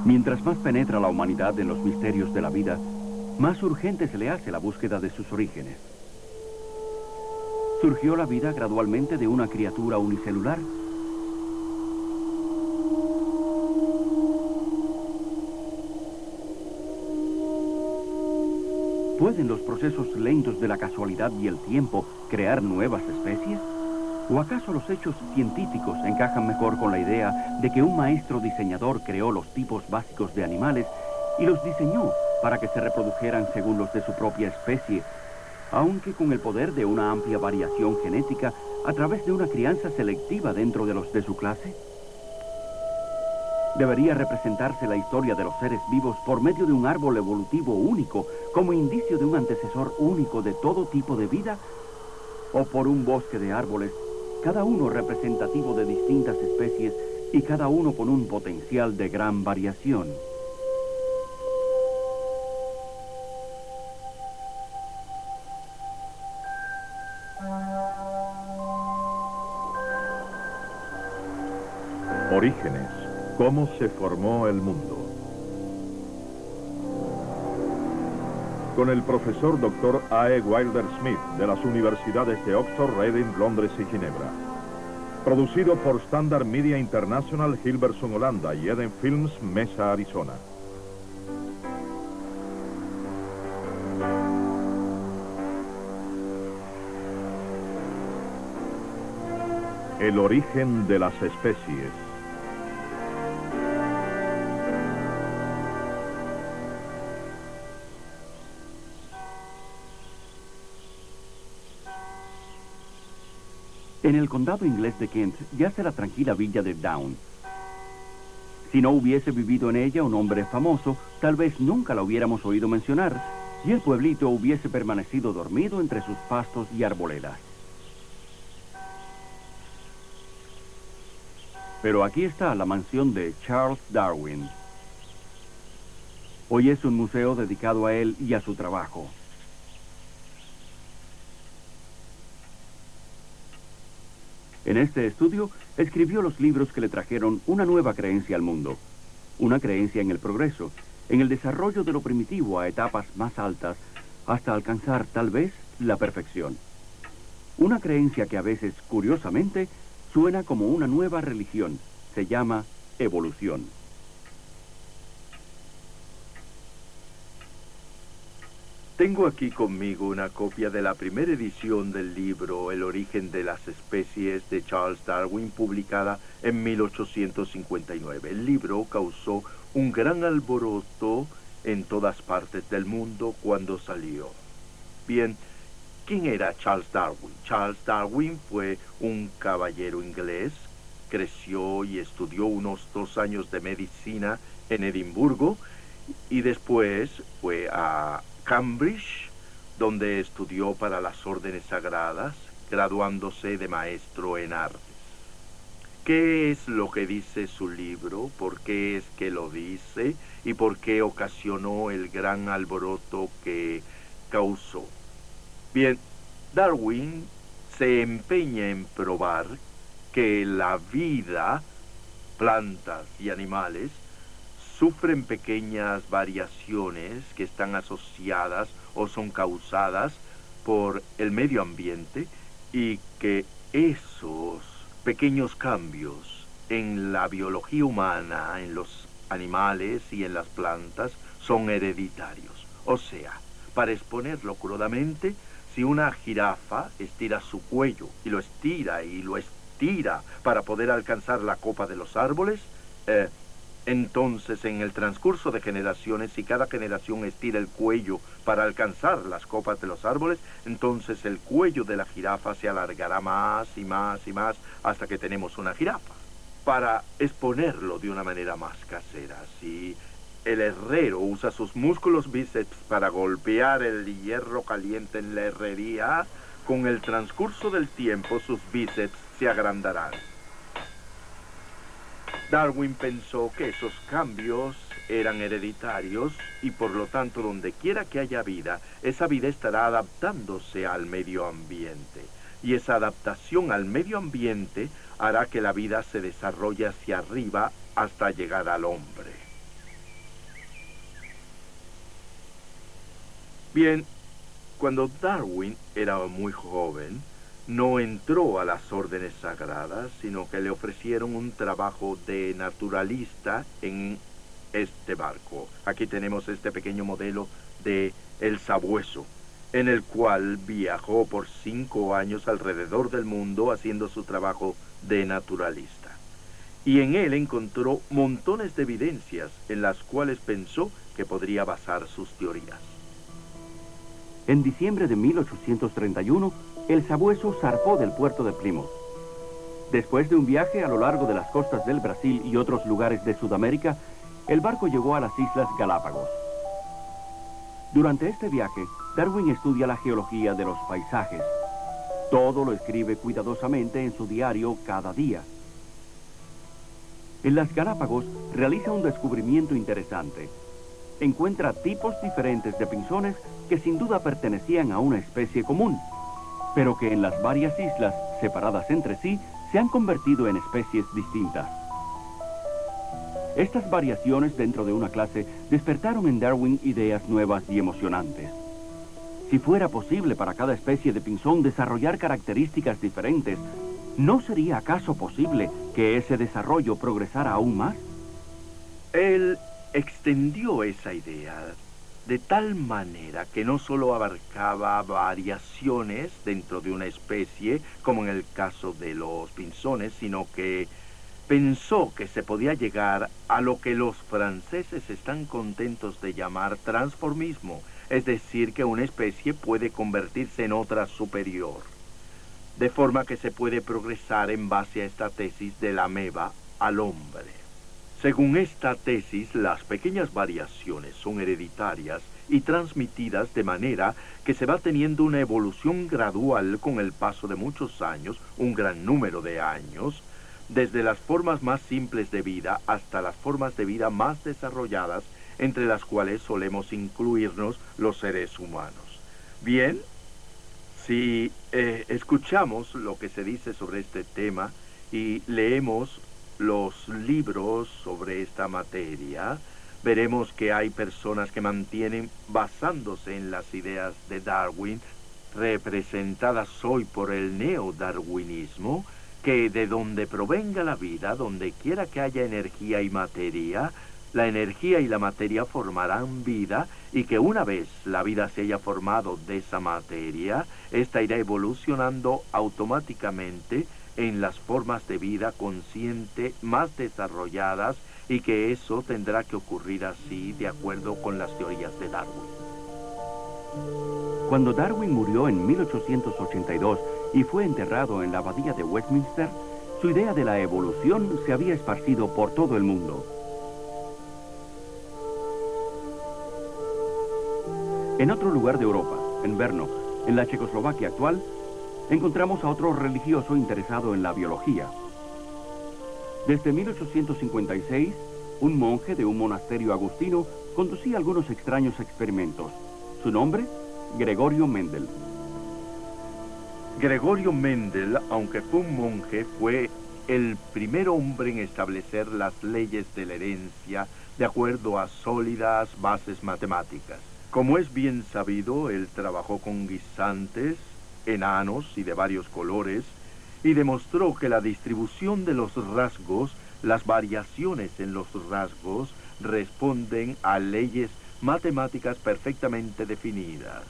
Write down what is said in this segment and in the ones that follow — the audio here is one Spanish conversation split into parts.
Mientras más penetra la humanidad en los misterios de la vida, más urgente se le hace la búsqueda de sus orígenes. Surgió la vida gradualmente de una criatura unicelular. ¿Pueden los procesos lentos de la casualidad y el tiempo crear nuevas especies? ¿O acaso los hechos científicos encajan mejor con la idea de que un maestro diseñador creó los tipos básicos de animales y los diseñó para que se reprodujeran según los de su propia especie, aunque con el poder de una amplia variación genética a través de una crianza selectiva dentro de los de su clase? ¿Debería representarse la historia de los seres vivos por medio de un árbol evolutivo único, como indicio de un antecesor único de todo tipo de vida? ¿O por un bosque de árboles, cada uno representativo de distintas especies y cada uno con un potencial de gran variación? Orígenes. ¿Cómo se formó el mundo? Con el profesor Dr. A.E. Wilder Smith de las universidades de Oxford, Reading, Londres y Ginebra. Producido por Standard Media International, Hilversum, Holanda y Eden Films, Mesa, Arizona. El origen de las especies. En el condado inglés de Kent yace la tranquila villa de Down. Si no hubiese vivido en ella un hombre famoso, tal vez nunca la hubiéramos oído mencionar, y el pueblito hubiese permanecido dormido entre sus pastos y arboledas. Pero aquí está la mansión de Charles Darwin. Hoy es un museo dedicado a él y a su trabajo. En este estudio, escribió los libros que le trajeron una nueva creencia al mundo. Una creencia en el progreso, en el desarrollo de lo primitivo a etapas más altas, hasta alcanzar, tal vez, la perfección. Una creencia que a veces, curiosamente, suena como una nueva religión. Se llama evolución. Tengo aquí conmigo una copia de la primera edición del libro El origen de las especies de Charles Darwin, publicada en 1859. El libro causó un gran alboroto en todas partes del mundo cuando salió. Bien, ¿quién era Charles Darwin? Charles Darwin fue un caballero inglés, creció y estudió unos 2 años de medicina en Edimburgo y después fue a Cambridge, donde estudió para las órdenes sagradas, graduándose de maestro en artes. ¿Qué es lo que dice su libro? ¿Por qué es que lo dice? ¿Y por qué ocasionó el gran alboroto que causó? Bien, Darwin se empeña en probar que la vida, plantas y animales, sufren pequeñas variaciones que están asociadas o son causadas por el medio ambiente y que esos pequeños cambios en la biología humana, en los animales y en las plantas son hereditarios. O sea, para exponerlo crudamente, si una jirafa estira su cuello y lo estira para poder alcanzar la copa de los árboles, entonces, en el transcurso de generaciones, si cada generación estira el cuello para alcanzar las copas de los árboles, entonces el cuello de la jirafa se alargará más y más y más hasta que tenemos una jirafa. Para exponerlo de una manera más casera, si el herrero usa sus músculos bíceps para golpear el hierro caliente en la herrería, con el transcurso del tiempo sus bíceps se agrandarán. Darwin pensó que esos cambios eran hereditarios y por lo tanto donde quiera que haya vida, esa vida estará adaptándose al medio ambiente. Y esa adaptación al medio ambiente hará que la vida se desarrolle hacia arriba hasta llegar al hombre. Bien, cuando Darwin era muy joven, no entró a las órdenes sagradas, sino que le ofrecieron un trabajo de naturalista en este barco. Aquí tenemos este pequeño modelo de El Sabueso, en el cual viajó por 5 años alrededor del mundo haciendo su trabajo de naturalista. Y en él encontró montones de evidencias en las cuales pensó que podría basar sus teorías. En diciembre de 1831, el Sabueso zarpó del puerto de Plymouth. Después de un viaje a lo largo de las costas del Brasil y otros lugares de Sudamérica, el barco llegó a las Islas Galápagos. Durante este viaje, Darwin estudia la geología de los paisajes. Todo lo escribe cuidadosamente en su diario cada día. En las Galápagos realiza un descubrimiento interesante. Encuentra tipos diferentes de pinzones que sin duda pertenecían a una especie común, pero que en las varias islas, separadas entre sí, se han convertido en especies distintas. Estas variaciones dentro de una clase despertaron en Darwin ideas nuevas y emocionantes. Si fuera posible para cada especie de pinzón desarrollar características diferentes, ¿no sería acaso posible que ese desarrollo progresara aún más? Él extendió esa idea de tal manera que no solo abarcaba variaciones dentro de una especie, como en el caso de los pinzones, sino que pensó que se podía llegar a lo que los franceses están contentos de llamar transformismo, es decir, que una especie puede convertirse en otra superior, de forma que se puede progresar en base a esta tesis de la ameba al hombre. Según esta tesis, las pequeñas variaciones son hereditarias y transmitidas de manera que se va teniendo una evolución gradual con el paso de muchos años, un gran número de años, desde las formas más simples de vida hasta las formas de vida más desarrolladas, entre las cuales solemos incluirnos los seres humanos. Bien, si escuchamos lo que se dice sobre este tema y leemos los libros sobre esta materia, veremos que hay personas que mantienen, basándose en las ideas de Darwin, representadas hoy por el neodarwinismo, que de donde provenga la vida, donde quiera que haya energía y materia, la energía y la materia formarán vida, y que una vez la vida se haya formado de esa materia, esta irá evolucionando automáticamente en las formas de vida consciente más desarrolladas, y que eso tendrá que ocurrir así de acuerdo con las teorías de Darwin. Cuando Darwin murió en 1882 y fue enterrado en la abadía de Westminster, su idea de la evolución se había esparcido por todo el mundo. En otro lugar de Europa, en Brno, en la Checoslovaquia actual, encontramos a otro religioso interesado en la biología. Desde 1856, un monje de un monasterio agustino conducía algunos extraños experimentos. Su nombre, Gregorio Mendel. Gregorio Mendel, aunque fue un monje, fue el primer hombre en establecer las leyes de la herencia de acuerdo a sólidas bases matemáticas. Como es bien sabido, él trabajó con guisantes, enanos y de varios colores, y demostró que la distribución de los rasgos, las variaciones en los rasgos, responden a leyes matemáticas perfectamente definidas.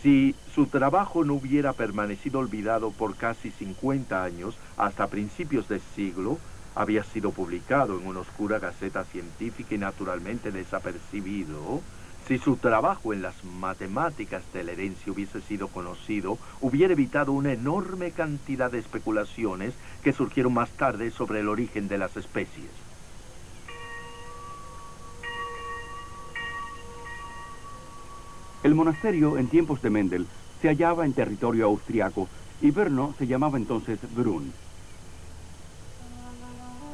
Si su trabajo no hubiera permanecido olvidado por casi 50 años, hasta principios del siglo, había sido publicado en una oscura gaceta científica y naturalmente desapercibido. Si su trabajo en las matemáticas de la herencia hubiese sido conocido, hubiera evitado una enorme cantidad de especulaciones que surgieron más tarde sobre el origen de las especies. El monasterio, en tiempos de Mendel, se hallaba en territorio austriaco y Brno se llamaba entonces Brunn.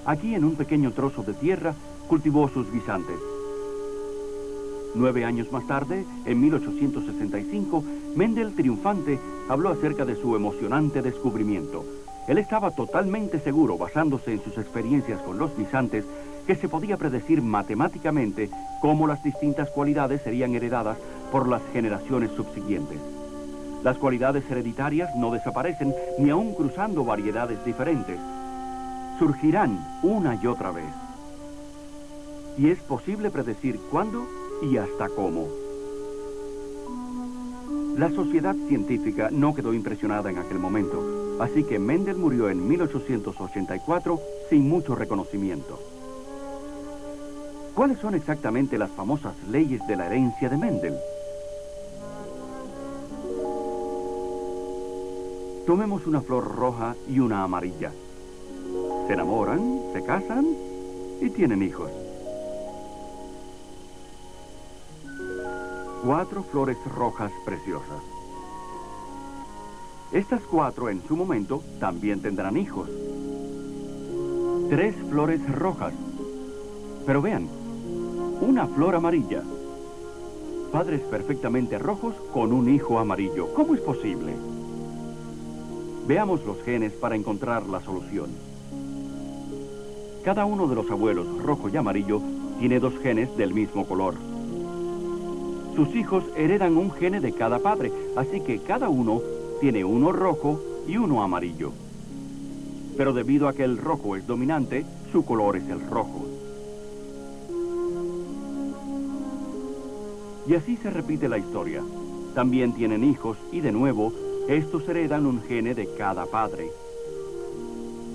Aquí, en un pequeño trozo de tierra, cultivó sus guisantes. 9 años más tarde, en 1865, Mendel, triunfante, habló acerca de su emocionante descubrimiento. Él estaba totalmente seguro, basándose en sus experiencias con los guisantes, que se podía predecir matemáticamente cómo las distintas cualidades serían heredadas por las generaciones subsiguientes. Las cualidades hereditarias no desaparecen ni aun cruzando variedades diferentes. Surgirán una y otra vez. Y es posible predecir cuándo y hasta cómo. La sociedad científica no quedó impresionada en aquel momento, así que Mendel murió en 1884 sin mucho reconocimiento. ¿Cuáles son exactamente las famosas leyes de la herencia de Mendel? Tomemos una flor roja y una amarilla. Se enamoran, se casan y tienen hijos. 4 flores rojas preciosas. Estas 4 en su momento también tendrán hijos. 3 flores rojas. Pero vean, una flor amarilla. Padres perfectamente rojos con un hijo amarillo. ¿Cómo es posible? Veamos los genes para encontrar la solución. Cada uno de los abuelos, rojo y amarillo, tiene 2 genes del mismo color. Sus hijos heredan un gene de cada padre, así que cada uno tiene uno rojo y uno amarillo. Pero debido a que el rojo es dominante, su color es el rojo. Y así se repite la historia. También tienen hijos y de nuevo, estos heredan un gene de cada padre.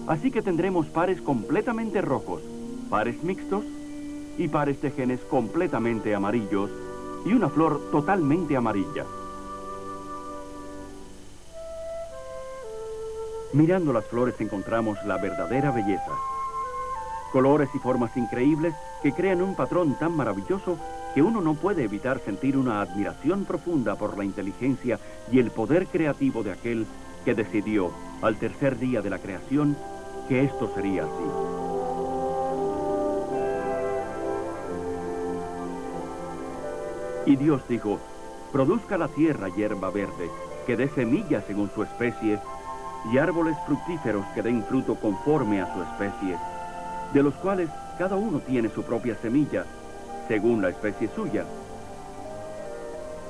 Así que tendremos pares completamente rojos, pares mixtos y pares de genes completamente amarillos y una flor totalmente amarilla. Mirando las flores encontramos la verdadera belleza. Colores y formas increíbles que crean un patrón tan maravilloso que uno no puede evitar sentir una admiración profunda por la inteligencia y el poder creativo de aquel que decidió, al tercer día de la creación, que esto sería así. Y Dios dijo, produzca la tierra hierba verde, que dé semillas según su especie, y árboles fructíferos que den fruto conforme a su especie, de los cuales cada uno tiene su propia semilla, según la especie suya.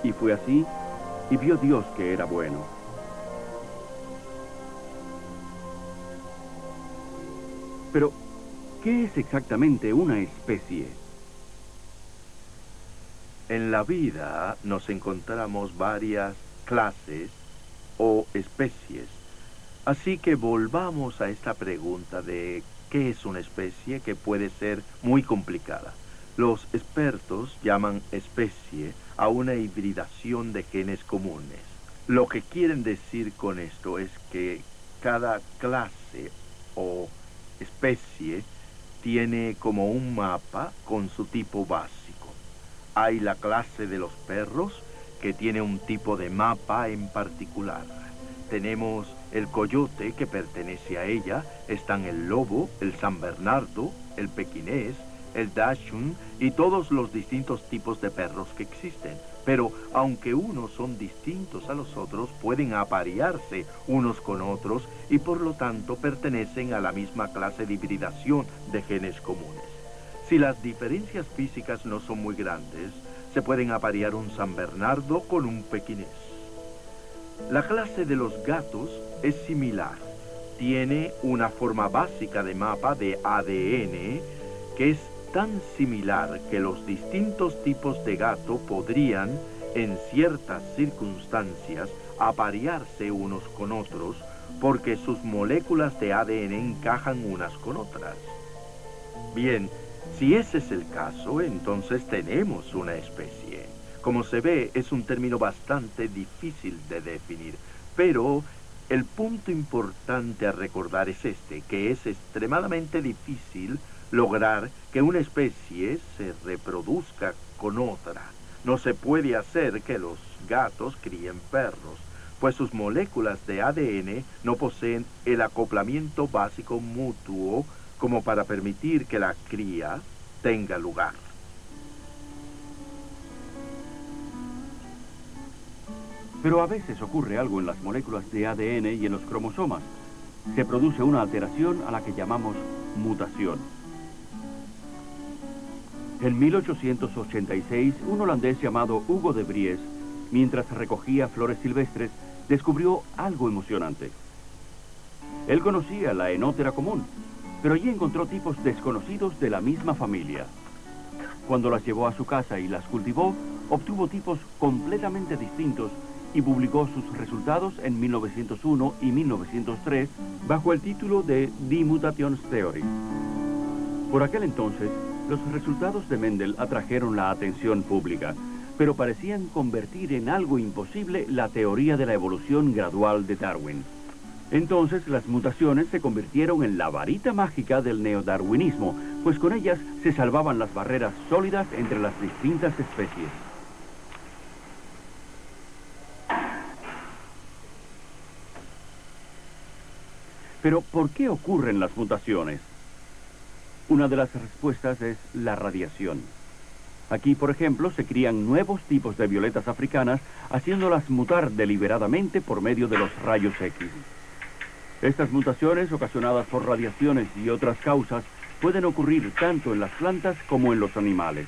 Y fue así, y vio Dios que era bueno. Pero, ¿qué es exactamente una especie? En la vida nos encontramos varias clases o especies. Así que volvamos a esta pregunta de ¿qué es una especie? Que puede ser muy complicada. Los expertos llaman especie a una hibridación de genes comunes. Lo que quieren decir con esto es que cada clase o especie tiene como un mapa con su tipo básico. Hay la clase de los perros, que tiene un tipo de mapa en particular. Tenemos el coyote, que pertenece a ella. Están el lobo, el San Bernardo, el pequinés, el dachshund y todos los distintos tipos de perros que existen. Pero aunque unos son distintos a los otros, pueden aparearse unos con otros y por lo tanto pertenecen a la misma clase de hibridación de genes comunes. Si las diferencias físicas no son muy grandes, se pueden aparear un San Bernardo con un pequinés. La clase de los gatos es similar. Tiene una forma básica de mapa de ADN que es tan similar que los distintos tipos de gato podrían, en ciertas circunstancias, aparearse unos con otros porque sus moléculas de ADN encajan unas con otras. Bien, si ese es el caso, entonces tenemos una especie. Como se ve, es un término bastante difícil de definir, pero el punto importante a recordar es este, que es extremadamente difícil lograr que una especie se reproduzca con otra. No se puede hacer que los gatos críen perros, pues sus moléculas de ADN no poseen el acoplamiento básico mutuo como para permitir que la cría tenga lugar. Pero a veces ocurre algo en las moléculas de ADN y en los cromosomas. Se produce una alteración a la que llamamos mutación. En 1886, un holandés llamado Hugo de Vries, mientras recogía flores silvestres, descubrió algo emocionante. Él conocía la enótera común, pero allí encontró tipos desconocidos de la misma familia. Cuando las llevó a su casa y las cultivó, obtuvo tipos completamente distintos y publicó sus resultados en 1901 y 1903 bajo el título de Die Mutationstheorie. Por aquel entonces, los resultados de Mendel atrajeron la atención pública, pero parecían convertir en algo imposible la teoría de la evolución gradual de Darwin. Entonces las mutaciones se convirtieron en la varita mágica del neodarwinismo, pues con ellas se salvaban las barreras sólidas entre las distintas especies. Pero, ¿por qué ocurren las mutaciones? Una de las respuestas es la radiación. Aquí, por ejemplo, se crían nuevos tipos de violetas africanas, haciéndolas mutar deliberadamente por medio de los rayos X. Estas mutaciones, ocasionadas por radiaciones y otras causas, pueden ocurrir tanto en las plantas como en los animales.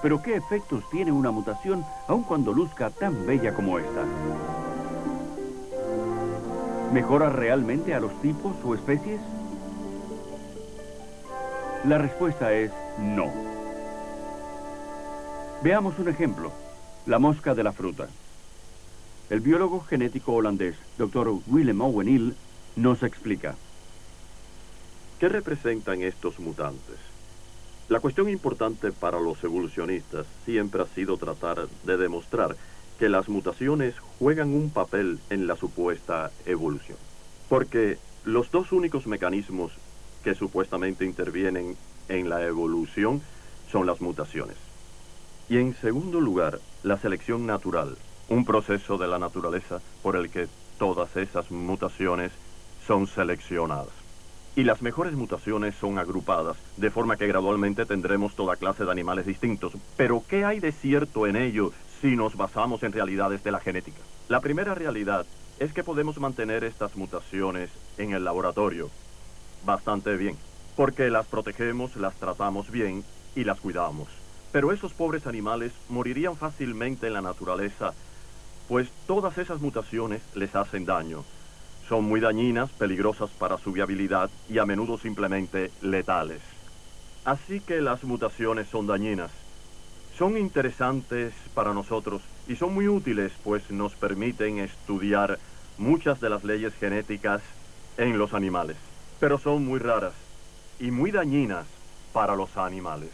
Pero, ¿qué efectos tiene una mutación, aun cuando luzca tan bella como esta? ¿Mejora realmente a los tipos o especies? La respuesta es no. Veamos un ejemplo: la mosca de la fruta. El biólogo genético holandés, Dr. Willem Oweneel, nos explica. ¿Qué representan estos mutantes? La cuestión importante para los evolucionistas siempre ha sido tratar de demostrar que las mutaciones juegan un papel en la supuesta evolución. Porque los dos únicos mecanismos que supuestamente intervienen en la evolución son las mutaciones. Y en segundo lugar, la selección natural, un proceso de la naturaleza por el que todas esas mutaciones son seleccionadas. Y las mejores mutaciones son agrupadas, de forma que gradualmente tendremos toda clase de animales distintos. Pero, ¿qué hay de cierto en ello si nos basamos en realidades de la genética? La primera realidad es que podemos mantener estas mutaciones en el laboratorio bastante bien, porque las protegemos, las tratamos bien y las cuidamos. Pero esos pobres animales morirían fácilmente en la naturaleza, pues todas esas mutaciones les hacen daño. Son muy dañinas, peligrosas para su viabilidad y a menudo simplemente letales. Así que las mutaciones son dañinas. Son interesantes para nosotros y son muy útiles, pues nos permiten estudiar muchas de las leyes genéticas en los animales. Pero son muy raras y muy dañinas para los animales.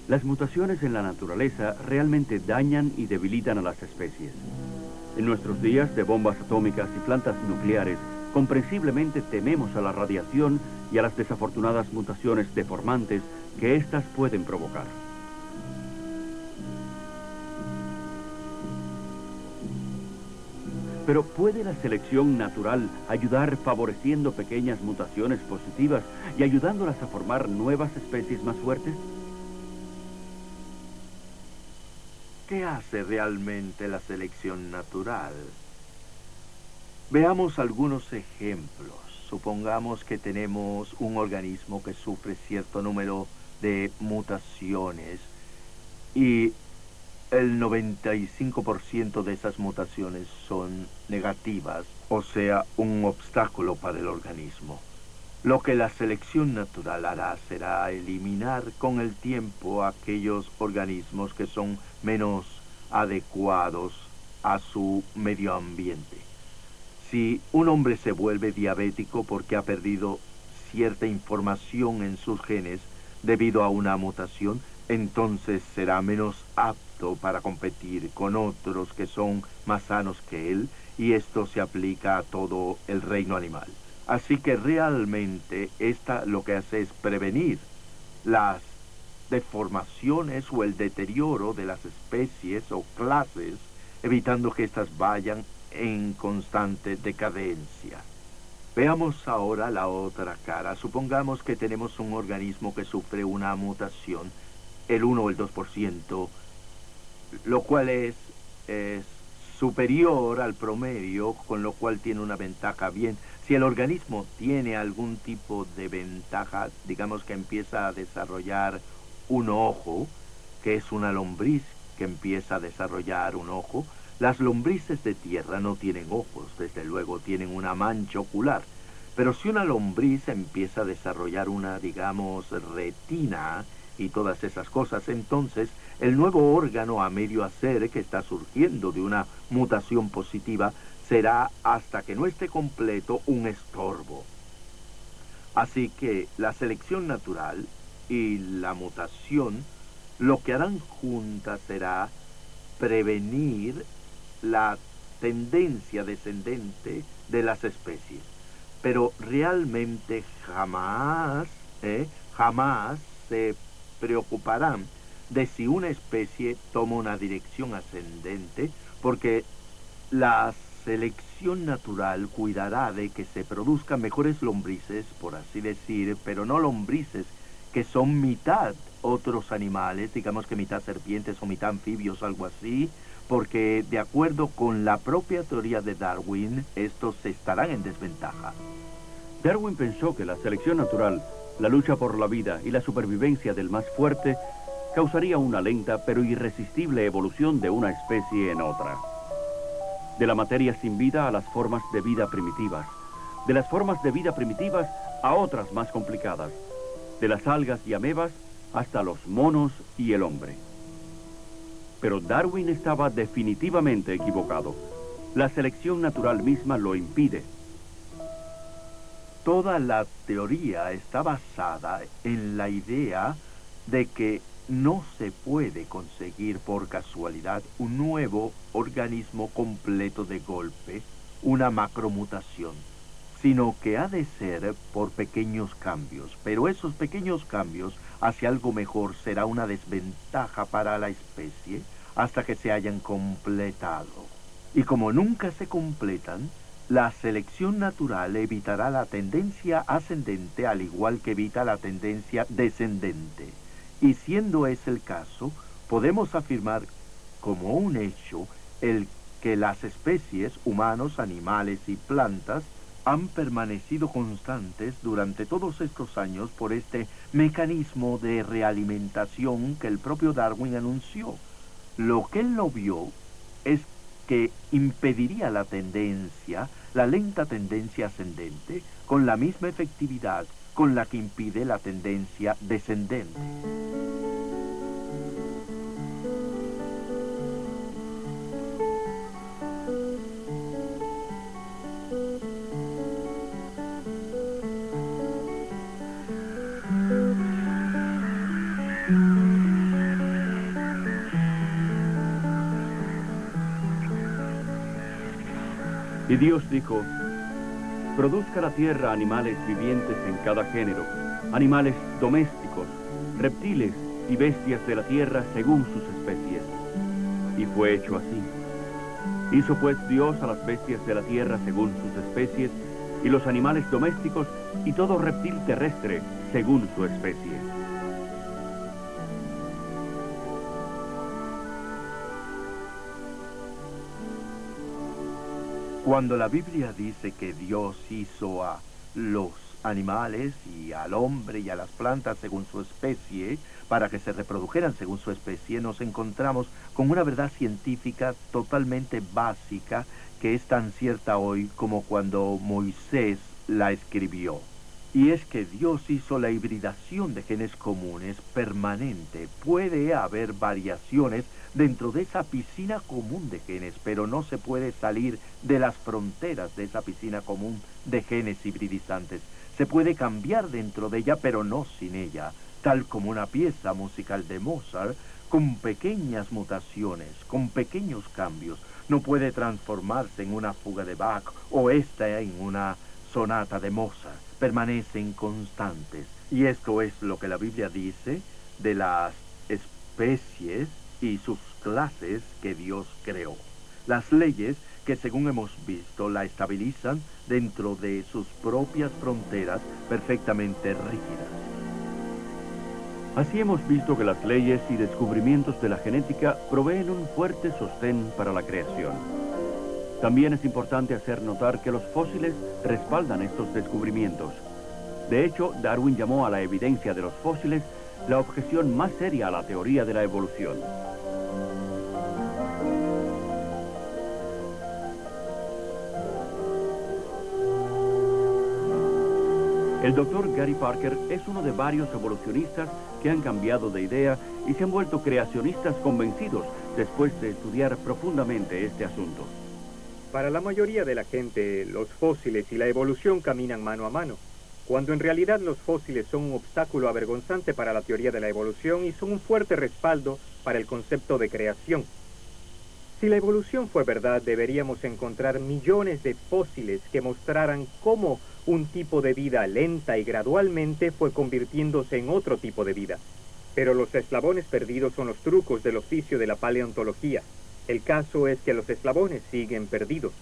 Las mutaciones en la naturaleza realmente dañan y debilitan a las especies. En nuestros días de bombas atómicas y plantas nucleares, comprensiblemente tememos a la radiación y a las desafortunadas mutaciones deformantes que éstas pueden provocar. Pero ¿puede la selección natural ayudar favoreciendo pequeñas mutaciones positivas y ayudándolas a formar nuevas especies más fuertes? ¿Qué hace realmente la selección natural? Veamos algunos ejemplos. Supongamos que tenemos un organismo que sufre cierto número de mutaciones y el 95% de esas mutaciones son negativas, o sea, un obstáculo para el organismo. Lo que la selección natural hará será eliminar con el tiempo aquellos organismos que son menos adecuados a su medio ambiente. Si un hombre se vuelve diabético porque ha perdido cierta información en sus genes debido a una mutación, entonces será menos apto para competir con otros que son más sanos que él, y esto se aplica a todo el reino animal. Así que realmente esta lo que hace es prevenir las deformaciones o el deterioro de las especies o clases, evitando que éstas vayan en constante decadencia. Veamos ahora la otra cara. Supongamos que tenemos un organismo que sufre una mutación, el 1 o el 2%, lo cual es superior al promedio, con lo cual tiene una ventaja. Bien, si el organismo tiene algún tipo de ventaja, digamos que empieza a desarrollar un ojo, que es una lombriz que empieza a desarrollar un ojo. Las lombrices de tierra no tienen ojos, desde luego tienen una mancha ocular. Pero si una lombriz empieza a desarrollar una, digamos, retina y todas esas cosas, entonces el nuevo órgano a medio hacer que está surgiendo de una mutación positiva será, hasta que no esté completo, un estorbo. Así que la selección natural y la mutación lo que harán juntas será prevenir la tendencia descendente de las especies. Pero realmente jamás se preocuparán de si una especie toma una dirección ascendente, porque la selección natural cuidará de que se produzcan mejores lombrices, por así decir, pero no lombrices que son mitad otros animales, digamos que mitad serpientes o mitad anfibios, algo así, porque de acuerdo con la propia teoría de Darwin, estos estarán en desventaja. Darwin pensó que la selección natural, la lucha por la vida y la supervivencia del más fuerte causaría una lenta pero irresistible evolución de una especie en otra. De la materia sin vida a las formas de vida primitivas, de las formas de vida primitivas a otras más complicadas, de las algas y amebas hasta los monos y el hombre. Pero Darwin estaba definitivamente equivocado. La selección natural misma lo impide. Toda la teoría está basada en la idea de que no se puede conseguir por casualidad un nuevo organismo completo de golpe, una macromutación, sino que ha de ser por pequeños cambios. Pero esos pequeños cambios hacia algo mejor será una desventaja para la especie hasta que se hayan completado. Y como nunca se completan, la selección natural evitará la tendencia ascendente al igual que evita la tendencia descendente. Y siendo ese el caso, podemos afirmar como un hecho el que las especies, humanos, animales y plantas, han permanecido constantes durante todos estos años por este mecanismo de realimentación que el propio Darwin anunció. Lo que él no vio es que impediría la tendencia, la lenta tendencia ascendente, con la misma efectividad con la que impide la tendencia descendente. Y Dios dijo: produzca la tierra animales vivientes en cada género, animales domésticos, reptiles y bestias de la tierra según sus especies. Y fue hecho así. Hizo pues Dios a las bestias de la tierra según sus especies, y los animales domésticos y todo reptil terrestre según su especie. Cuando la Biblia dice que Dios hizo a los animales y al hombre y a las plantas según su especie, para que se reprodujeran según su especie, nos encontramos con una verdad científica totalmente básica que es tan cierta hoy como cuando Moisés la escribió. Y es que Dios hizo la hibridación de genes comunes permanente. Puede haber variaciones dentro de esa piscina común de genes, pero no se puede salir de las fronteras de esa piscina común de genes hibridizantes. Se puede cambiar dentro de ella, pero no sin ella, tal como una pieza musical de Mozart, con pequeñas mutaciones, con pequeños cambios. No puede transformarse en una fuga de Bach o esta en una sonata de Mozart. Permanecen constantes. Y esto es lo que la Biblia dice de las especies y sus clases que Dios creó. Las leyes que, según hemos visto, la estabilizan dentro de sus propias fronteras perfectamente rígidas. Así hemos visto que las leyes y descubrimientos de la genética proveen un fuerte sostén para la creación. También es importante hacer notar que los fósiles respaldan estos descubrimientos. De hecho, Darwin llamó a la evidencia de los fósiles la objeción más seria a la teoría de la evolución. El doctor Gary Parker es uno de varios evolucionistas que han cambiado de idea y se han vuelto creacionistas convencidos después de estudiar profundamente este asunto. Para la mayoría de la gente, los fósiles y la evolución caminan mano a mano, cuando en realidad los fósiles son un obstáculo avergonzante para la teoría de la evolución y son un fuerte respaldo para el concepto de creación. Si la evolución fue verdad, deberíamos encontrar millones de fósiles que mostraran cómo un tipo de vida lenta y gradualmente fue convirtiéndose en otro tipo de vida. Pero los eslabones perdidos son los trucos del oficio de la paleontología. El caso es que los eslabones siguen perdidos.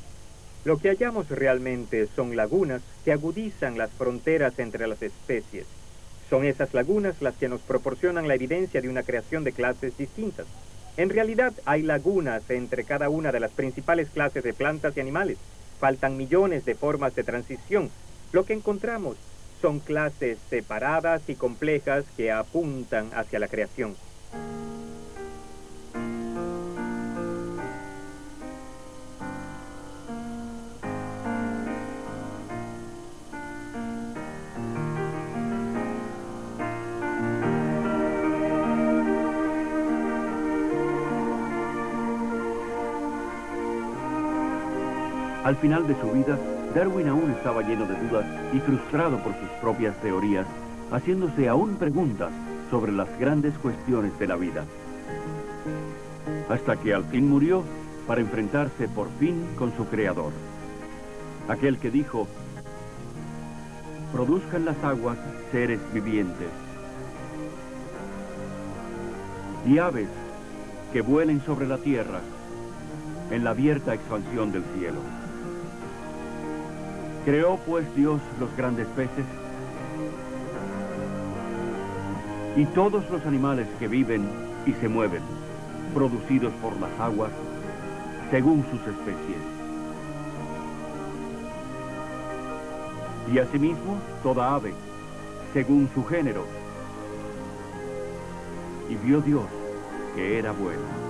Lo que hallamos realmente son lagunas que agudizan las fronteras entre las especies. Son esas lagunas las que nos proporcionan la evidencia de una creación de clases distintas. En realidad hay lagunas entre cada una de las principales clases de plantas y animales. Faltan millones de formas de transición. Lo que encontramos son clases separadas y complejas que apuntan hacia la creación. Al final de su vida, Darwin aún estaba lleno de dudas y frustrado por sus propias teorías, haciéndose aún preguntas sobre las grandes cuestiones de la vida. Hasta que al fin murió para enfrentarse por fin con su creador. Aquel que dijo: produzcan las aguas seres vivientes y aves que vuelen sobre la tierra en la abierta expansión del cielo. Creó pues Dios los grandes peces y todos los animales que viven y se mueven, producidos por las aguas, según sus especies. Y asimismo toda ave, según su género. Y vio Dios que era bueno.